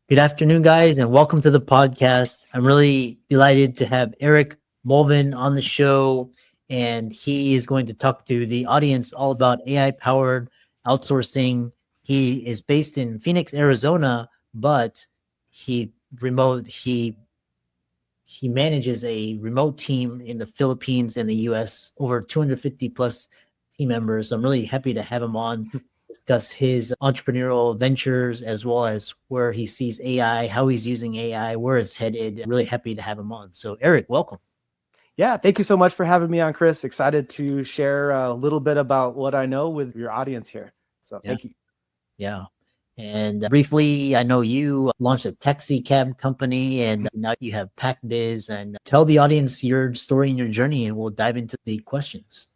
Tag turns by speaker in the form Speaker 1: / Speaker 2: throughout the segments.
Speaker 1: Good afternoon, guys, and welcome to the podcast. I'm really delighted to have Eric Mulvin on the show, and he is going to talk to the audience all about AI-powered outsourcing. He is based in Phoenix, Arizona, but he remote he manages a remote team in the Philippines and the US, over 250 plus team members. So I'm really happy to have him on to discuss his entrepreneurial ventures as well as where he sees AI, how he's using AI, where it's headed. I'm really happy to have him on. So Eric, welcome.
Speaker 2: Yeah, thank you so much for having me on, Chris. Excited to share a little bit about what I know with your audience here. So
Speaker 1: Yeah.
Speaker 2: thank you.
Speaker 1: Yeah. And briefly, I know you launched a taxi cab company and now you have PAC Biz, and tell the audience your story and your journey and we'll dive into the questions.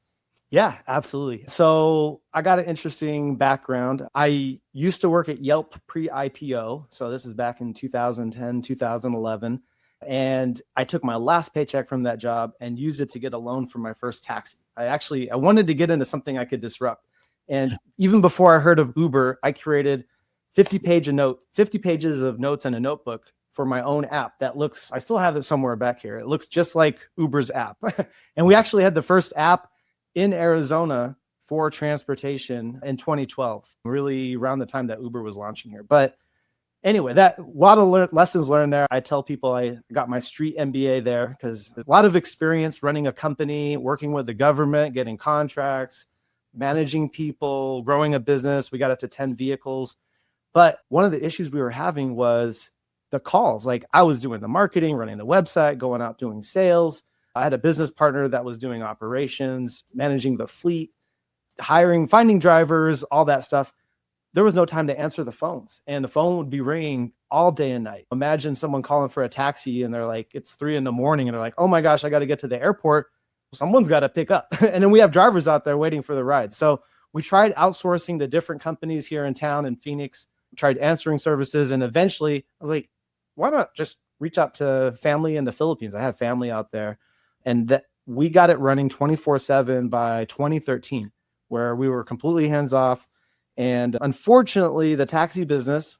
Speaker 2: Yeah, absolutely. So I got an interesting background. I used to work at Yelp pre-IPO. So this is back in 2010, 2011. And I took my last paycheck from that job and used it to get a loan for my first taxi. I wanted to get into something I could disrupt. And even before I heard of Uber, I created 50 pages of notes in a notebook for my own app that looks, I still have it somewhere back here. It looks just like Uber's app. And we actually had the first app in Arizona for transportation in 2012, really around the time that Uber was launching here. But anyway, that a lot of lessons learned there. I tell people I got my street MBA there because a lot of experience running a company, working with the government, getting contracts, managing people, growing a business. We got up to 10 vehicles. But one of the issues we were having was the calls. Like I was doing the marketing, running the website, going out doing sales. I had a business partner that was doing operations, managing the fleet, hiring, finding drivers, all that stuff. There was no time to answer the phones, and the phone would be ringing all day and night. Imagine someone calling for a taxi and they're like, it's 3 a.m. and they're like, oh my gosh, I got to get to the airport. Someone's got to pick up. And then we have drivers out there waiting for the ride. So we tried outsourcing the different companies here in town in Phoenix, tried answering services. And eventually I was like, why not just reach out to family in the Philippines? I have family out there. And that we got it running 24/7 by 2013, where we were completely hands off. And unfortunately, the taxi business,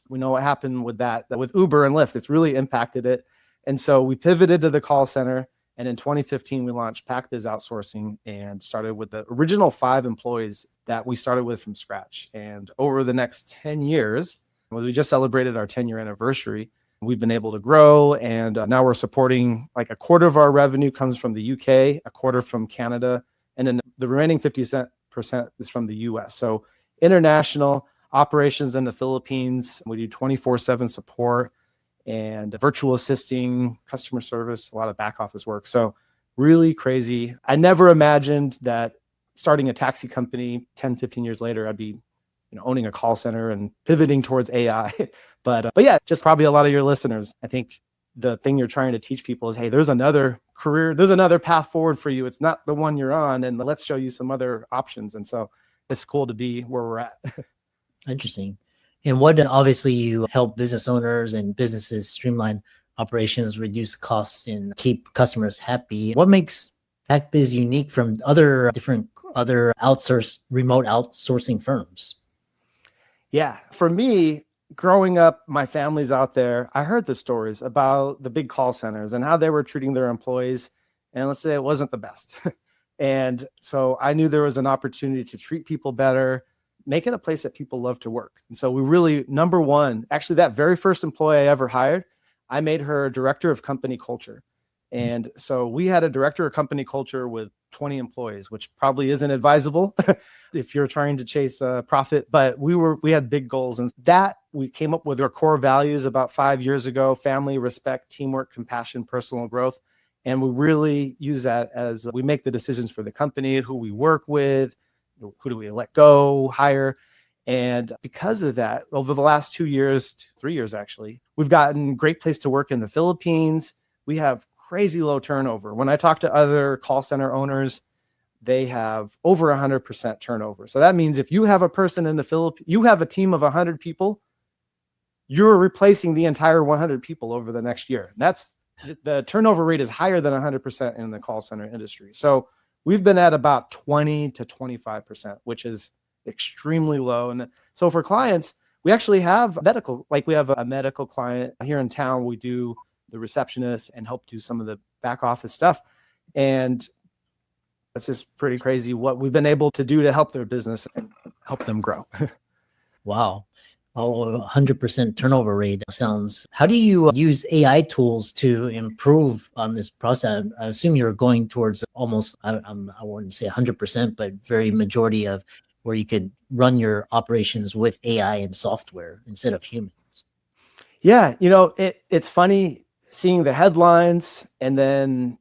Speaker 2: we know what happened with that with Uber and Lyft. It's really impacted it. And so we pivoted to the call center. And in 2015, we launched PAC Biz Outsourcing and started with the original 5 employees that we started with from scratch. And over the next 10 years, we just celebrated our 10-year anniversary. We've been able to grow, and now we're supporting like a quarter of our revenue comes from the UK, a quarter from Canada, and then the remaining 50% is from the US. So international operations in the Philippines, we do 24/7 support and virtual assisting, customer service, a lot of back office work. So really crazy. I never imagined that starting a taxi company 10, 15 years later, I'd be owning a call center and pivoting towards AI. But yeah, just probably a lot of your listeners, I think the thing you're trying to teach people is, hey, there's another career, there's another path forward for you. It's not the one you're on, and let's show you some other options. And so it's cool to be where we're at.
Speaker 1: Interesting. And what obviously you help business owners and businesses streamline operations, reduce costs, and keep customers happy. What makes PAC Biz unique from other remote outsourcing firms?
Speaker 2: Yeah, for me, growing up, my family's out there. I heard the stories about the big call centers and how they were treating their employees. And let's say it wasn't the best. And so I knew there was an opportunity to treat people better, make it a place that people love to work. And so we really, number one, actually that very first employee I ever hired, I made her director of company culture. And so we had a director of company culture with 20 employees, which probably isn't advisable if you're trying to chase profit, but we had big goals, and that we came up with our core values about 5 years ago: family, respect, teamwork, compassion, personal growth. And we really use that as we make the decisions for the company, who we work with, who do we let go, hire. And because of that, over the last 2 years, 3 years actually, we've gotten great place to work in the Philippines. We have crazy low turnover. When I talk to other call center owners, they have over 100% turnover. So that means if you have a person in the Philippines, you have a team of 100 people, you're replacing the entire 100 people over the next year. That's the turnover rate is higher than 100% in the call center industry. So we've been at about 20 to 25%, which is extremely low. And so for clients, we actually have medical, like we have a medical client here in town. We do the receptionist and help do some of the back office stuff. And it's just pretty crazy what we've been able to do to help their business and help them grow.
Speaker 1: Wow. Oh, 100% turnover rate sounds. How do you use AI tools to improve on this process? I assume you're going towards almost, I wouldn't say 100%, but very majority of where you could run your operations with AI and software instead of humans.
Speaker 2: Yeah, it's funny seeing the headlines, and then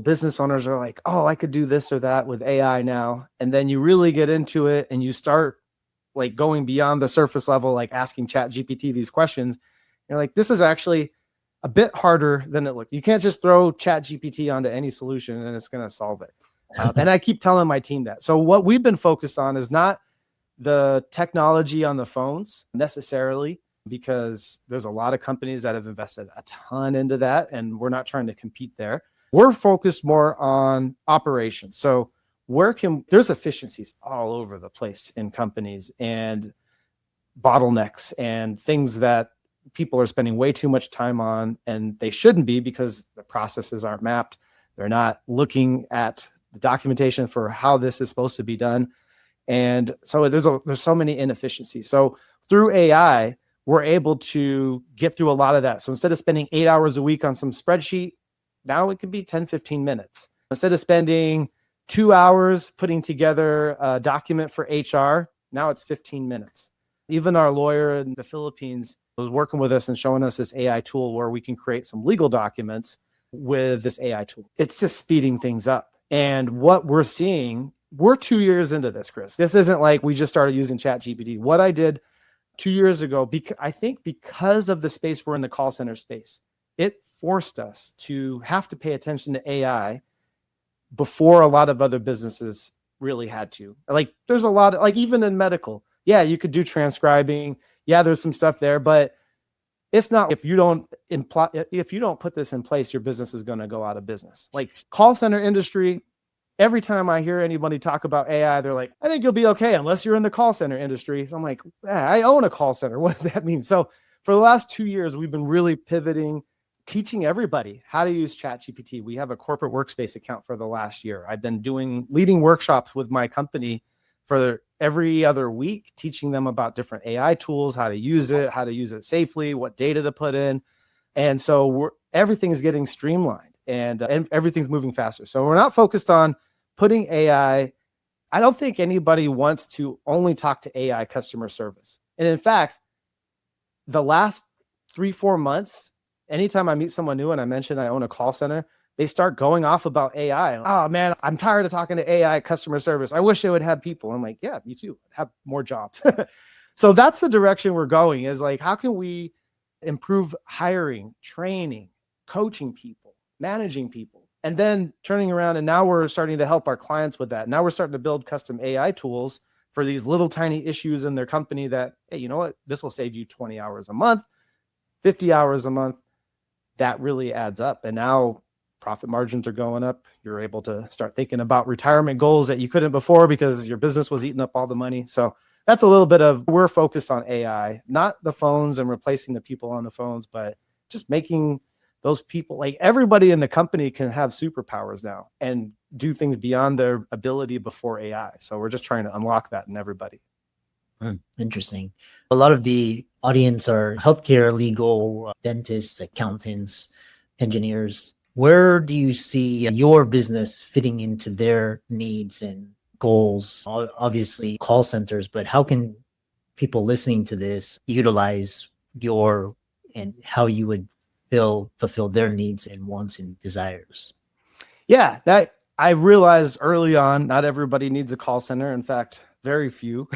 Speaker 2: business owners are like, oh, I could do this or that with AI now. And then you really get into it and you start like going beyond the surface level, like asking ChatGPT these questions. You're like, this is actually a bit harder than it looks. You can't just throw ChatGPT onto any solution and it's going to solve it. And I keep telling my team that. So what we've been focused on is not the technology on the phones necessarily, because there's a lot of companies that have invested a ton into that, and we're not trying to compete there. We're focused more on operations. So there's efficiencies all over the place in companies and bottlenecks and things that people are spending way too much time on, and they shouldn't be because the processes aren't mapped. They're not looking at the documentation for how this is supposed to be done. And so there's so many inefficiencies. So through AI, we're able to get through a lot of that. So instead of spending 8 hours a week on some spreadsheet, now it could be 10, 15 minutes. Instead of spending 2 hours putting together a document for HR, now it's 15 minutes. Even our lawyer in the Philippines was working with us and showing us this AI tool where we can create some legal documents with this AI tool. It's just speeding things up. And what we're seeing, we're 2 years into this, Chris. This isn't like we just started using ChatGPT. What I did 2 years ago, I think because of the space we're in, the call center space, it forced us to have to pay attention to AI before a lot of other businesses really had to. Like there's a lot of, like even in medical, yeah, you could do transcribing. Yeah, there's some stuff there, but it's not, if you don't put this in place, your business is going to go out of business. Like call center industry, every time I hear anybody talk about AI, they're like, I think you'll be okay unless you're in the call center industry. So I'm like, I own a call center. What does that mean? So for the last 2 years, we've been really pivoting, teaching everybody how to use ChatGPT. We have a corporate workspace account for the last year. I've been leading workshops with my company for every other week, teaching them about different AI tools, how to use it safely, what data to put in. And so everything is getting streamlined and everything's moving faster. So we're not focused on putting AI. I don't think anybody wants to only talk to AI customer service. And in fact, the last 3-4 months, anytime I meet someone new and I mention I own a call center, they start going off about AI. Oh man, I'm tired of talking to AI customer service. I wish they would have people. I'm like, yeah, me too. Have more jobs. So that's the direction we're going, is like, how can we improve hiring, training, coaching people, managing people, and then turning around. And now we're starting to help our clients with that. Now we're starting to build custom AI tools for these little tiny issues in their company that, hey, you know what? This will save you 20 hours a month, 50 hours a month. That really adds up. And now profit margins are going up. You're able to start thinking about retirement goals that you couldn't before because your business was eating up all the money. So that's a little bit of, we're focused on AI, not the phones and replacing the people on the phones, but just making those people, like everybody in the company can have superpowers now and do things beyond their ability before AI. So we're just trying to unlock that in everybody.
Speaker 1: Interesting. A lot of the audience are healthcare, legal, dentists, accountants, engineers. Where do you see your business fitting into their needs and goals? Obviously, call centers, but how can people listening to this utilize and how you would fulfill their needs and wants and desires?
Speaker 2: Yeah, that I realized early on, not everybody needs a call center. In fact, very few.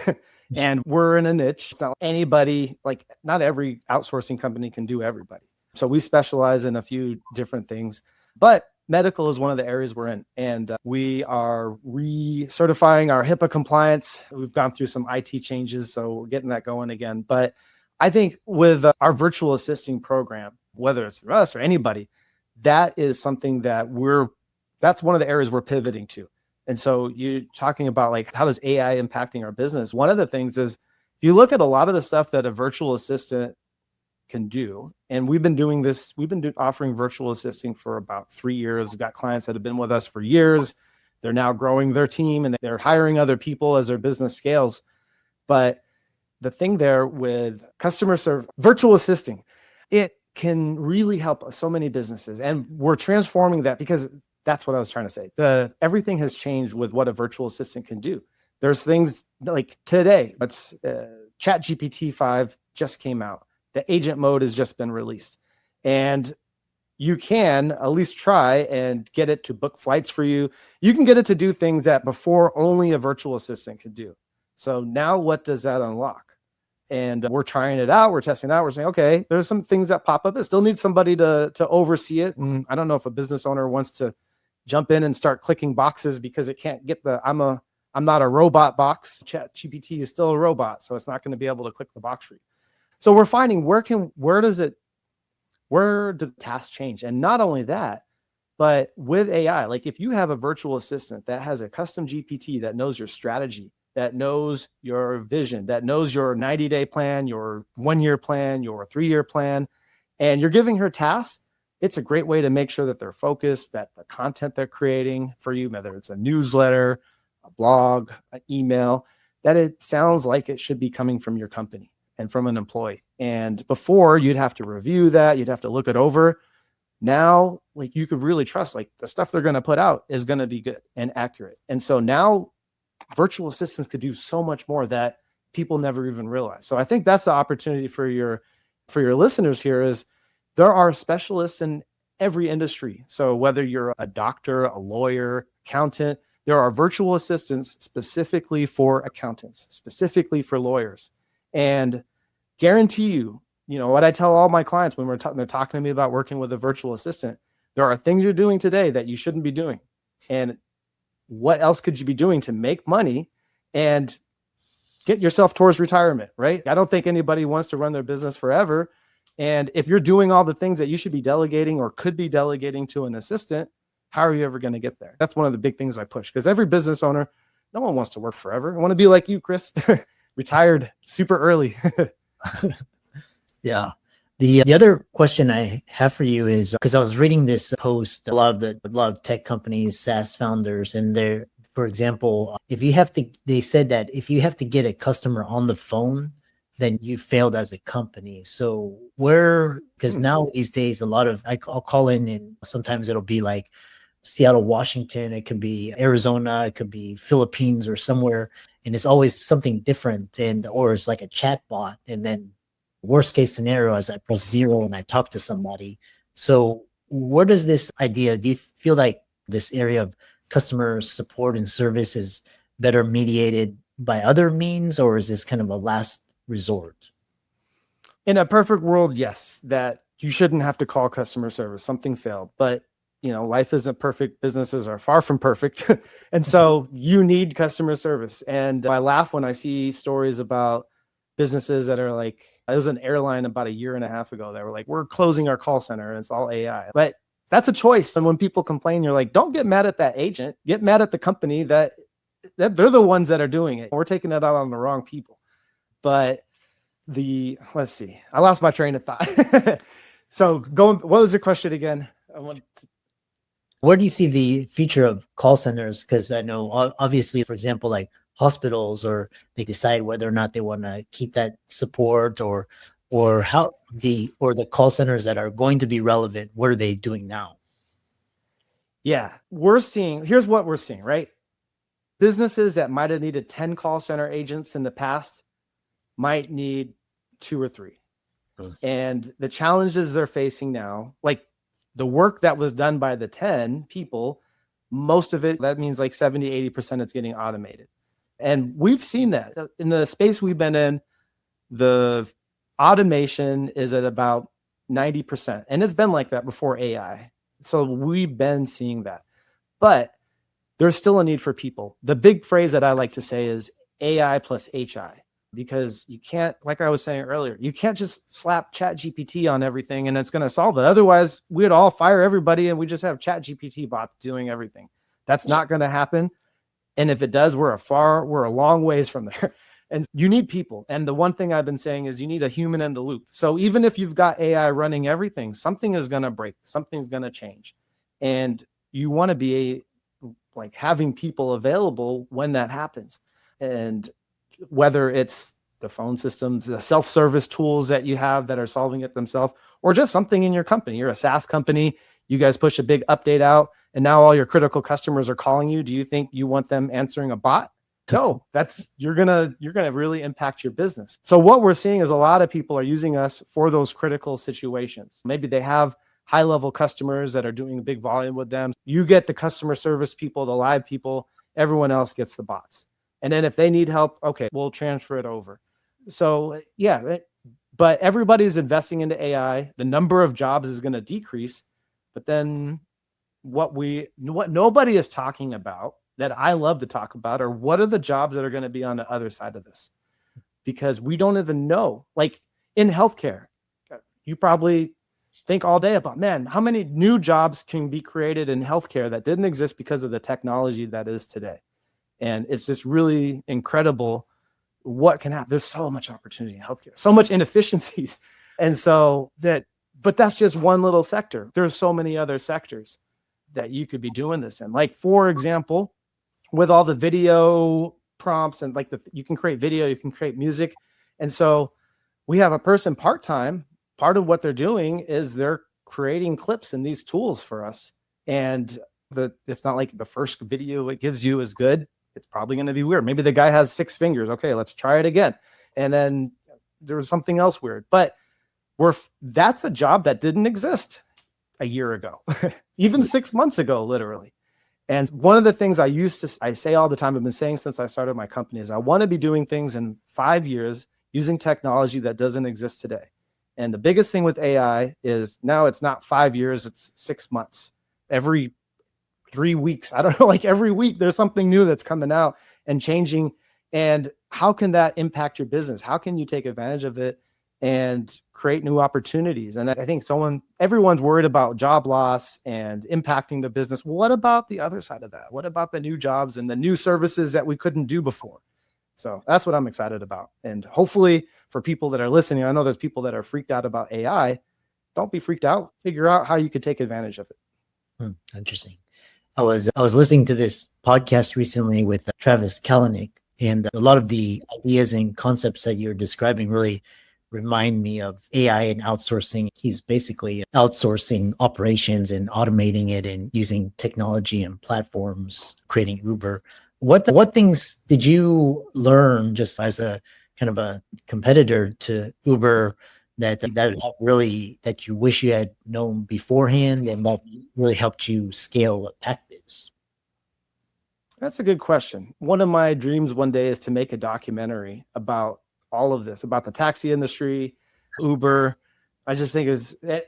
Speaker 2: And we're in a niche. It's not anybody, like not every outsourcing company can do everybody. So we specialize in a few different things, but medical is one of the areas we're in. And we are recertifying our HIPAA compliance. We've gone through some IT changes, so we're getting that going again. But I think with our virtual assisting program, whether it's for us or anybody, that is something that that's one of the areas we're pivoting to. And so you're talking about like, how does AI impacting our business? One of the things is If you look at a lot of the stuff that a virtual assistant can do, and we've been offering virtual assisting for about 3 years. We've got clients that have been with us for years. They're now growing their team and they're hiring other people as their business scales. But the thing there with customer service, virtual assisting, it can really help so many businesses. And we're transforming that, because that's what I was trying to say. Everything has changed with what a virtual assistant can do. There's things like today, ChatGPT 5 just came out. The agent mode has just been released, and you can at least try and get it to book flights for you. You can get it to do things that before only a virtual assistant could do. So now what does that unlock? And we're trying it out. We're testing it out. We're saying, okay, there's some things that pop up. It still needs somebody to oversee it. And I don't know if a business owner wants to jump in and start clicking boxes because it can't get I'm not a robot box. ChatGPT is still a robot, so it's not going to be able to click the box for you. So we're finding where do the tasks change? And not only that, but with AI, like if you have a virtual assistant that has a custom GPT that knows your strategy, that knows your vision, that knows your 90-day plan, your 1-year plan, your 3-year plan, and you're giving her tasks, it's a great way to make sure that they're focused, that the content they're creating for you, whether it's a newsletter, a blog, an email, that it sounds like it should be coming from your company and from an employee. And before, you'd have to review that, you'd have to look it over. Now, like, you could really trust, like, the stuff they're going to put out is going to be good and accurate. And so now virtual assistants could do so much more that people never even realize. So I think that's the opportunity for your listeners here, is there are specialists in every industry. So whether you're a doctor, a lawyer, accountant, there are virtual assistants specifically for accountants, specifically for lawyers. And guarantee you, what I tell all my clients when they're talking to me about working with a virtual assistant, there are things you're doing today that you shouldn't be doing. And what else could you be doing to make money and get yourself towards retirement, right? I don't think anybody wants to run their business forever. And if you're doing all the things that you should be delegating or could be delegating to an assistant, how are you ever going to get there? That's one of the big things I push, because every business owner, no one wants to work forever. I want to be like you, Chris, retired super early.
Speaker 1: Yeah. The other question I have for you is, because I was reading this post, a lot of tech companies, SaaS founders, and for example, they said that if you have to get a customer on the phone, then you failed as a company. So because now these days, I'll call in and sometimes it'll be like Seattle, Washington, it could be Arizona, it could be Philippines or somewhere. And it's always something different, or it's like a chat bot. And then worst case scenario is I press 0 and I talk to somebody. So where does this idea, do you feel like this area of customer support and service is better mediated by other means, or is this kind of a last resort?
Speaker 2: In a perfect world, yes, that you shouldn't have to call customer service. Something failed. But life isn't perfect. Businesses are far from perfect. And so you need customer service. And I laugh when I see stories about businesses that are like, it was an airline about a year and a half ago. They were like, we're closing our call center and it's all AI. But that's a choice. And when people complain, you're like, don't get mad at that agent. Get mad at the company that they're the ones that are doing it. We're taking it out on the wrong people. But let's see, I lost my train of thought. So what was your question again?
Speaker 1: Where do you see the future of call centers? Because I know, obviously, for example, like hospitals, or they decide whether or not they want to keep that support, or the call centers that are going to be relevant, what are they doing now?
Speaker 2: Yeah, here's what we're seeing, right? Businesses that might have needed 10 call center agents in the past might need 2 or 3. And the challenges they're facing now, like the work that was done by the 10 people, most of it, that means like 70, 80% it's getting automated. And we've seen that in the space we've been in, the automation is at about 90%. And it's been like that before AI. So we've been seeing that. But there's still a need for people. The big phrase that I like to say is AI plus HI. Because you can't, like I was saying earlier, you can't just slap ChatGPT on everything and it's going to solve it. Otherwise, we'd all fire everybody and we just have ChatGPT bots doing everything. That's not going to happen. And if it does, we're a long ways from there. And you need people. And the one thing I've been saying is you need a human in the loop. So even if you've got AI running everything, something is going to break, something's going to change. And you want to be like having people available when that happens. And whether it's the phone systems, the self-service tools that you have that are solving it themselves, or just something in your company. You're a SaaS company, you guys push a big update out, and now all your critical customers are calling you. Do you think you want them answering a bot? No, you're gonna really impact your business. So what we're seeing is a lot of people are using us for those critical situations. Maybe they have high-level customers that are doing a big volume with them. You get the customer service people, the live people, everyone else gets the bots. And then if they need help, okay, we'll transfer it over. So yeah, but everybody's investing into AI. The number of jobs is going to decrease. But then what nobody is talking about that I love to talk about are what are the jobs that are going to be on the other side of this? Because we don't even know. Like in healthcare, you probably think all day about, man, how many new jobs can be created in healthcare that didn't exist because of the technology that is today? And it's just really incredible what can happen. There's so much opportunity in healthcare, so much inefficiencies. And so but that's just one little sector. There's so many other sectors that you could be doing this in. Like, for example, with all the video prompts and like you can create video, you can create music. And so we have a person part-time. Part of what they're doing is they're creating clips in these tools for us. And it's not like the first video it gives you is good. It's probably going to be weird. Maybe the guy has 6 fingers. Okay, let's try it again. And then there was something else weird. But that's a job that didn't exist a year ago, even 6 months ago, literally. And one of the things I say all the time, I've been saying since I started my company, is I want to be doing things in 5 years using technology that doesn't exist today. And the biggest thing with AI is now it's not 5 years, it's 6 months. Every 3 weeks, I don't know, like every week there's something new that's coming out and changing. And how can that impact your business? How can you take advantage of it and create new opportunities? And I think everyone's worried about job loss and impacting the business. What about the other side of that? What about the new jobs and the new services that we couldn't do before? So that's what I'm excited about. And hopefully for people that are listening, I know there's people that are freaked out about AI. Don't be freaked out. Figure out how you could take advantage of it.
Speaker 1: Interesting. I was listening to this podcast recently with Travis Kalanick, and a lot of the ideas and concepts that you're describing really remind me of AI and outsourcing. He's basically outsourcing operations and automating it and using technology and platforms, creating Uber. What things did you learn just as a kind of a competitor to Uber that you wish you had known beforehand and that really helped you scale PAC Biz?
Speaker 2: That's a good question. One of my dreams one day is to make a documentary about all of this, about the taxi industry, Uber. I just think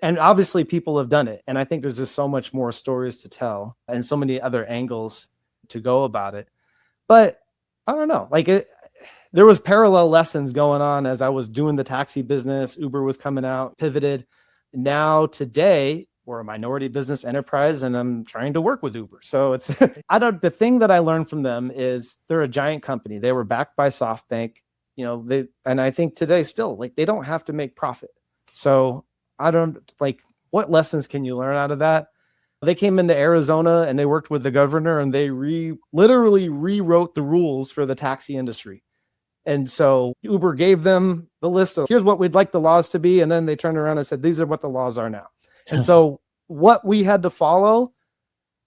Speaker 2: and obviously people have done it. And I think there's just so much more stories to tell and so many other angles to go about it. But I don't know, there was parallel lessons going on as I was doing the taxi business. Uber was coming out, pivoted. Now today we're a minority business enterprise and I'm trying to work with Uber. So it's, the thing that I learned from them is they're a giant company. They were backed by SoftBank, and I think today still, they don't have to make profit. So what lessons can you learn out of that? They came into Arizona and they worked with the governor and they literally rewrote the rules for the taxi industry. And so Uber gave them the list of here's what we'd like the laws to be. And then they turned around and said, these are what the laws are now. And so what we had to follow,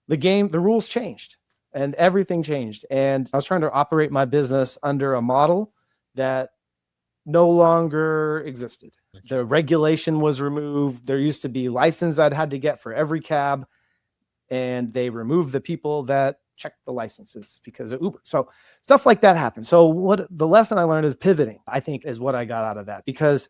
Speaker 2: the rules changed and everything changed. And I was trying to operate my business under a model that no longer existed. The regulation was removed. There used to be license I'd had to get for every cab. And they removed the people that checked the licenses because of Uber. So stuff like that happened. So the lesson I learned is pivoting, I think, is what I got out of that, because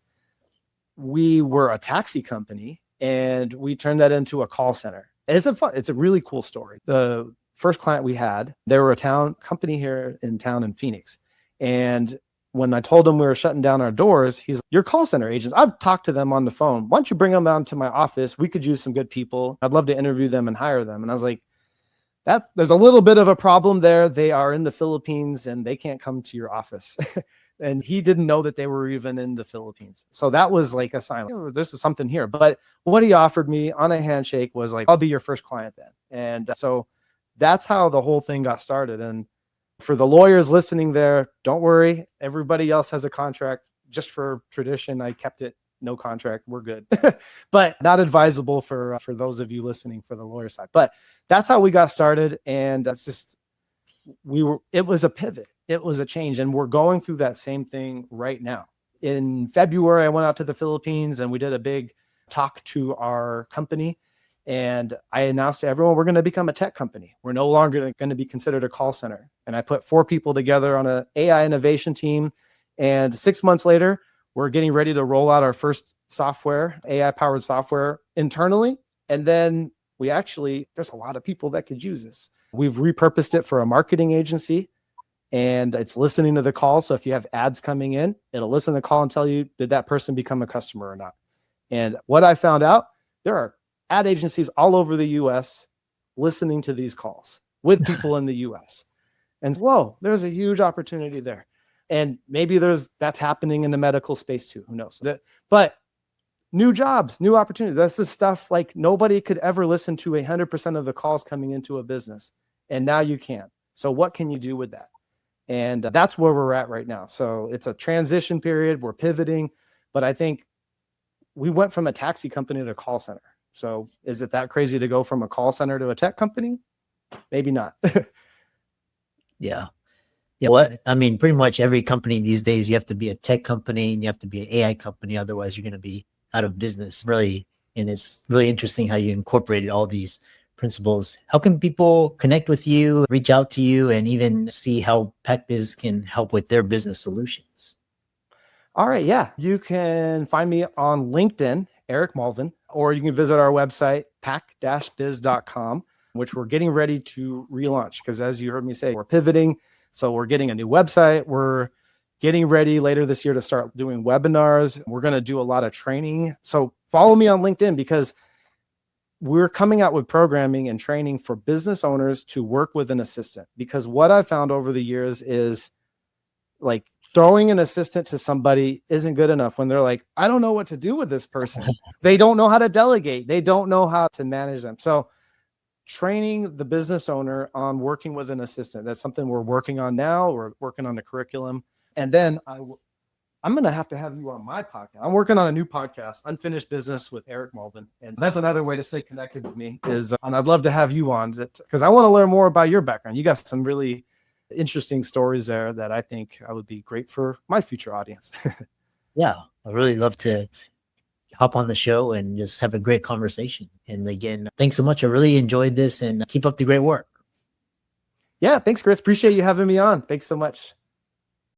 Speaker 2: we were a taxi company and we turned that into a call center. It's a really cool story. The first client we had, they were a company here in town in Phoenix. And when I told him we were shutting down our doors, he's like, "Your call center agents, I've talked to them on the phone. Why don't you bring them down to my office? We could use some good people. I'd love to interview them and hire them." And I was like, there's a little bit of a problem there. They are in the Philippines and they can't come to your office. And he didn't know that they were even in the Philippines. So that was like a sign, oh, this is something here. But what he offered me on a handshake was like, I'll be your first client then. And so that's how the whole thing got started. And for the lawyers listening there, don't worry. Everybody else has a contract. Just for tradition, I kept it no contract. We're good. But not advisable for those of you listening for the lawyer side. But that's how we got started. And it's just, it was a pivot. It was a change. And we're going through that same thing right now. In February, I went out to the Philippines and we did a big talk to our company. And I announced to everyone, we're going to become a tech company. We're no longer going to be considered a call center. And I put 4 people together on an AI innovation team. And 6 months later, we're getting ready to roll out our first software, AI powered software internally. And then there's a lot of people that could use this. We've repurposed it for a marketing agency and it's listening to the call. So if you have ads coming in, it'll listen to the call and tell you, did that person become a customer or not? And what I found out, there are ad agencies all over the US listening to these calls with people in the US. And whoa, there's a huge opportunity there. And maybe that's happening in the medical space too. Who knows? But new jobs, new opportunities. That's the stuff like nobody could ever listen to 100% of the calls coming into a business. And now you can. So what can you do with that? And that's where we're at right now. So it's a transition period. We're pivoting. But I think we went from a taxi company to a call center. So is it that crazy to go from a call center to a tech company? Maybe not.
Speaker 1: Yeah. Yeah. I mean, pretty much every company these days, you have to be a tech company and you have to be an AI company. Otherwise, you're going to be out of business, really. And it's really interesting how you incorporated all these principles. How can people connect with you, reach out to you, and even see how PAC Biz can help with their business solutions?
Speaker 2: All right. Yeah. You can find me on LinkedIn, Eric Mulvin, or you can visit our website, pac-biz.com, which we're getting ready to relaunch. Because as you heard me say, we're pivoting. So we're getting a new website. We're getting ready later this year to start doing webinars. We're going to do a lot of training. So follow me on LinkedIn because we're coming out with programming and training for business owners to work with an assistant. Because what I've found over the years is like throwing an assistant to somebody isn't good enough when they're like, I don't know what to do with this person. They don't know how to delegate. They don't know how to manage them. So training the business owner on working with an assistant. That's something we're working on now. We're working on the curriculum. And then I'm going to have you on my podcast. I'm working on a new podcast, Unfinished Business with Eric Mulvin. And that's another way to stay connected with me and I'd love to have you on because I want to learn more about your background. You got some really interesting stories there that I think would be great for my future audience.
Speaker 1: Yeah, I really love to hop on the show and just have a great conversation. And again, thanks so much. I really enjoyed this and keep up the great work.
Speaker 2: Yeah, thanks, Chris. Appreciate you having me on. Thanks so much.